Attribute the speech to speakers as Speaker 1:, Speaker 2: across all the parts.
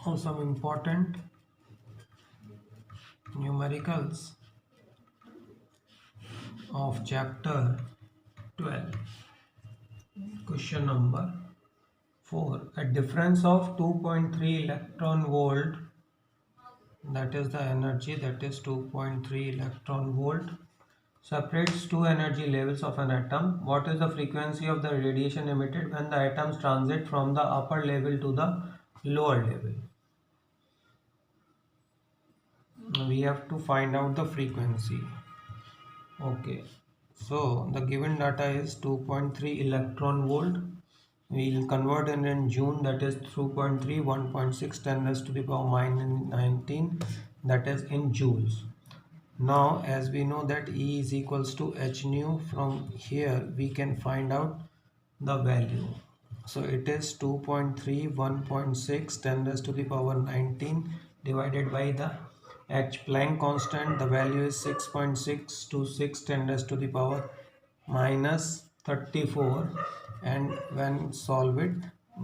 Speaker 1: of some important numericals of chapter 12. Question number 4. A difference of 2.3 electron volt, that is the energy, that is 2.3 electron volt, separates two energy levels of an atom. What is the frequency of the radiation emitted when the atoms transit from the upper level to the lower level? We have to find out the frequency. Okay, so the given data is 2.3 electron volt. We will convert it in Joule, that is 2.3, 1.6, 10 raised to the power minus 19, that is in joules. Now as we know that E is equals to h nu, from here we can find out the value. So it is 2.3, 1.6, 10 raised to the power 19 divided by the H Planck constant. The value is 6.626, 10 raised to the power minus 34, and when solve it,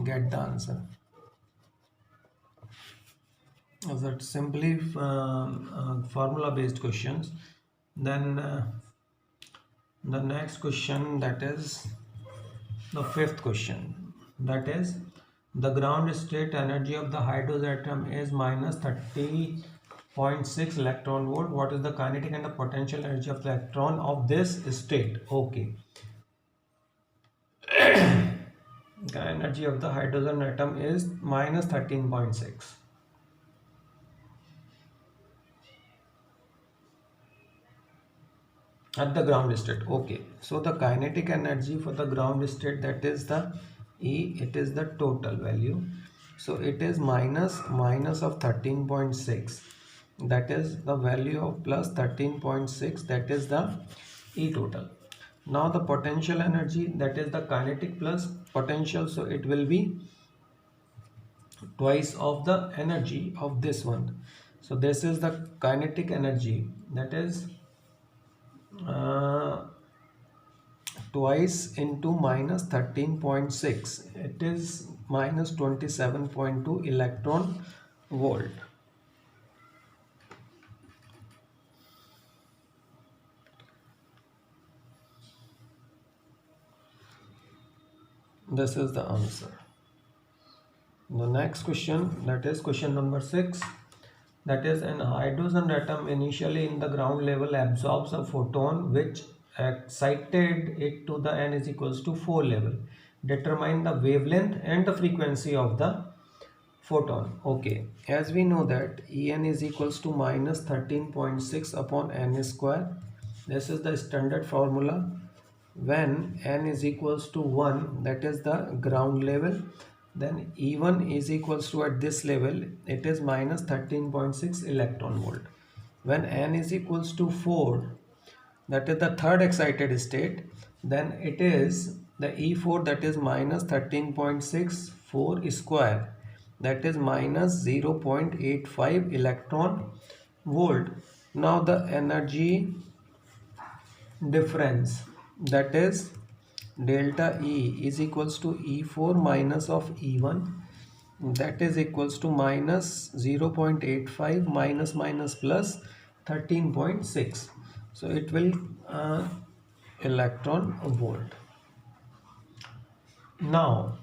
Speaker 1: get the answer. That simply formula based questions. Then the next question, that is the fifth question, that is the ground state energy of the hydrogen atom is minus 30.6 electron volt. What is the kinetic and the potential energy of the electron of this state? Okay, the energy of the hydrogen atom is minus 13.6. at the ground state. Okay, so the kinetic energy for the ground state, that is the E, it is the total value. So it is minus of 13.6, that is the value of plus 13.6, that is the E total. Now the potential energy, that is the kinetic plus potential, so it will be twice of the energy of this one. So this is the kinetic energy, that is uh, twice into minus 13.6, it is minus 27.2 electron volt. This is the answer. The next question, that is question number 6, that is an hydrogen atom initially in the ground level absorbs a photon which excited it to the n is equals to 4 level. Determine the wavelength and the frequency of the photon. Okay, as we know that En is equals to minus 13.6 upon n square. This is the standard formula. When n is equals to 1, that is the ground level, then E1 is equals to, at this level, it is minus 13.6 electron volt. When n is equals to 4, that is the third excited state, then it is the E4, that is minus 13.64 square, that is minus 0.85 electron volt. Now the energy difference, that is delta E is equals to E4 minus of E1, that is equals to minus 0.85 minus minus plus 13.6. So it will electron volt. Now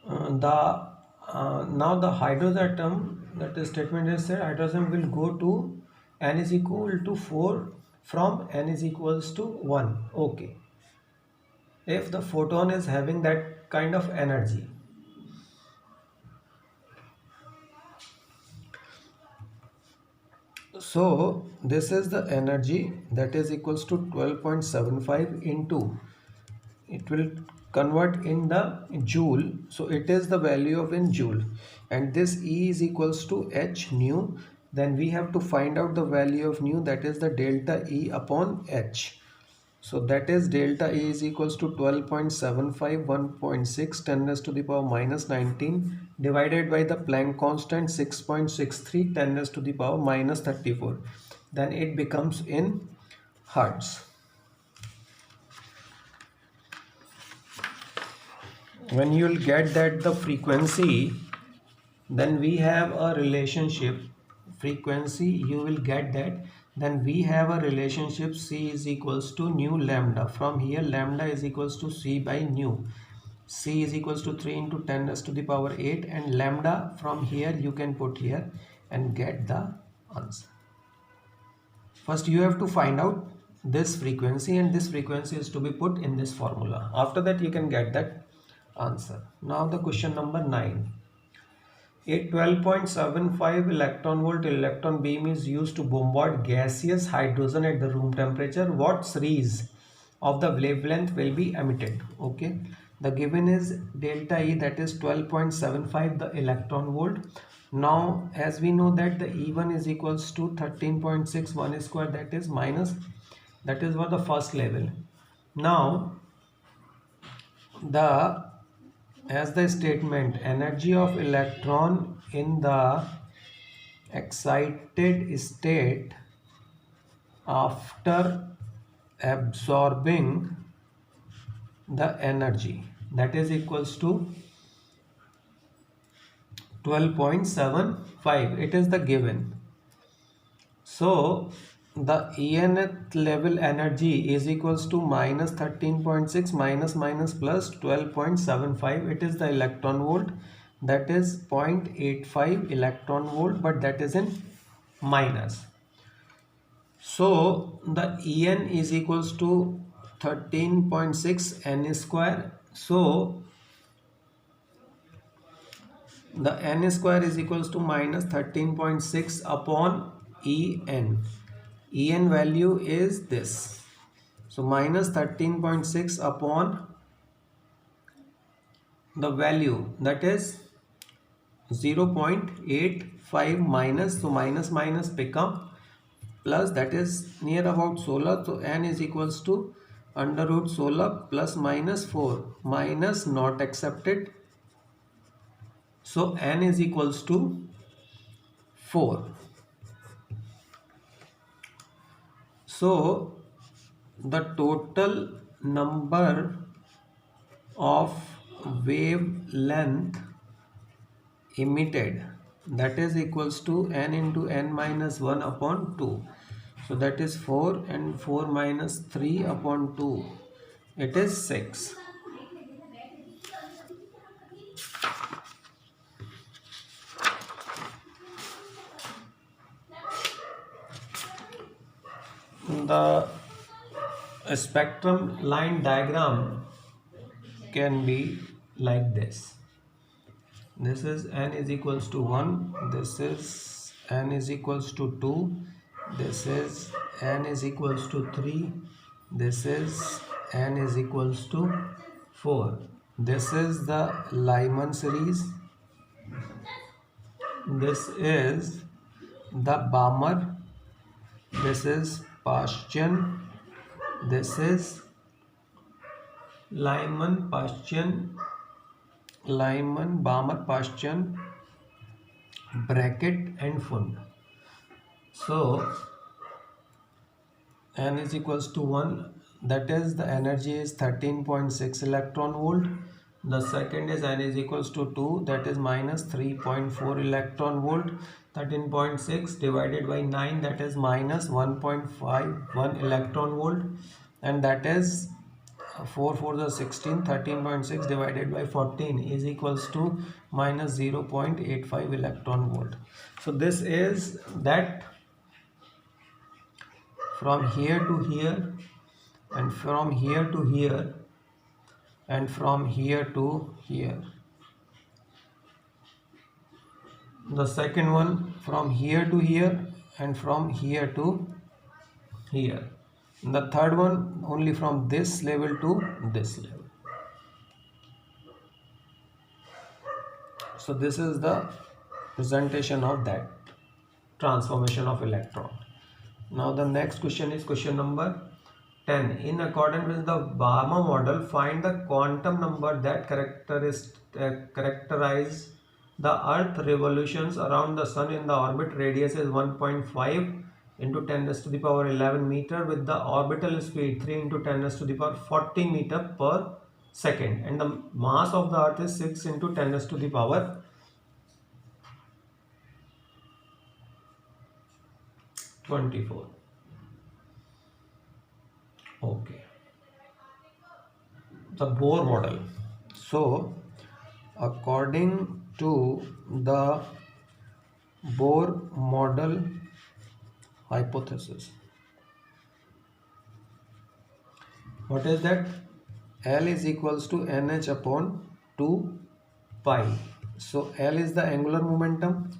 Speaker 1: now the hydrogen atom, that is statement is said hydrogen will go to n is equal to 4 from n is equals to 1. Okay, if the photon is having that kind of energy, so this is the energy, that is equals to 12.75 into, it will convert in the joule, so it is the value of in joule, and this E is equals to h nu. Then we have to find out the value of nu, that is the delta E upon h. So that is delta E is equals to 12.75, 1.6, 10 raised to the power minus 19 divided by the Planck constant 6.63, 10 raised to the power minus 34. Then it becomes in hertz. when you will get that the frequency, then we have a relationship. Frequency you will get that, then we have a relationship C is equals to nu lambda. From here lambda is equals to C by nu. C is equals to 3 into 10 raised to the power 8, and lambda from here you can put here and get the answer. First you have to find out this frequency, and this frequency is to be put in this formula. After that you can get that answer. Now the question number 9. A 12.75 electron volt electron beam is used to bombard gaseous hydrogen at the room temperature. What series of the wavelength will be emitted? Okay, the given is delta E, that is 12.75 the electron volt. Now as we know that the E1 is equals to 13.61 square, that is minus, that is for the first level. Now the as the statement, energy of electron in the excited state after absorbing the energy, that is equals to 12.75. It is the given. So the nth level energy is equals to minus 13.6 minus plus 12.75. It is the electron volt, that is 0.85 electron volt, but that is in minus. So the En is equals to 13.6 n square. So the n square is equals to minus 13.6 upon En. En value is this. So minus 13.6 upon the value, that is 0.85 minus, so minus become plus, that is near about 16. So n is equals to under root 16 plus minus 4 minus not accepted. So n is equals to 4. So the total number of wavelength emitted, that is equals to n into n minus 1 upon 2. So that is 4, and 4 minus 3 upon 2, it is 6. The spectrum line diagram can be like this. This is n is equals to 1, this is n is equals to 2, this is n is equals to 3, this is n is equals to 4. This is the Lyman series, this is the Balmer, this is Paschen, this is Lyman, Paschen, Lyman, Balmer, Paschen, Brackett and Fund. So n is equals to 1, that is the energy is 13.6 electron volt. The second is n is equals to 2, that is minus 3.4 electron volt. 13.6 divided by 9, that is minus 1.51 electron volt, and that is 4 4 the 16. 13.6 divided by 14 is equals to minus 0.85 electron volt. So this is that from here to here, and from here to here, and from here to here. The second one from here to here, and from here to here. The third one only from this level to this level. So this is the presentation of that transformation of electron. Now the next question is question number 10. In accordance with the Balmer model, find the quantum number that characterize the Earth revolutions around the Sun in the orbit radius is 1.5 into 10 raised to the power 11 meter with the orbital speed 3 into 10 raised to the power 40 meter per second, and the mass of the earth is 6 into 10 raised to the power 24. Okay, the Bohr model. So according to the Bohr model hypothesis, what is that? L is equals to nh upon 2 pi. So L is the angular momentum,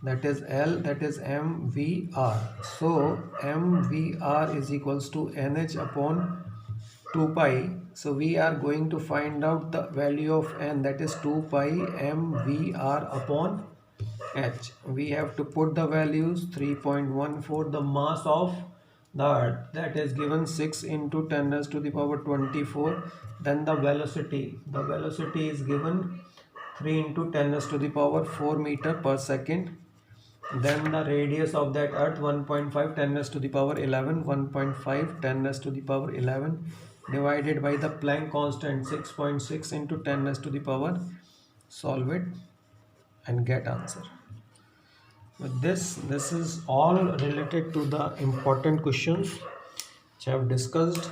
Speaker 1: that is L, that is mvr. So mvr is equals to nh upon 2 pi. So we are going to find out the value of n, that is 2 pi mvr upon h. We have to put the values 3.14, the mass of the earth, that is given 6 into 10 raised to the power 24. Then the velocity is given 3 into 10 raised to the power 4 meter per second. Then the radius of that earth 1.5 10 raised to the power 11, 1.5 10 raised to the power 11 divided by the Planck constant 6.6 into 10 raised to the power. Solve it and get answer. With this is all related to the important questions which I have discussed.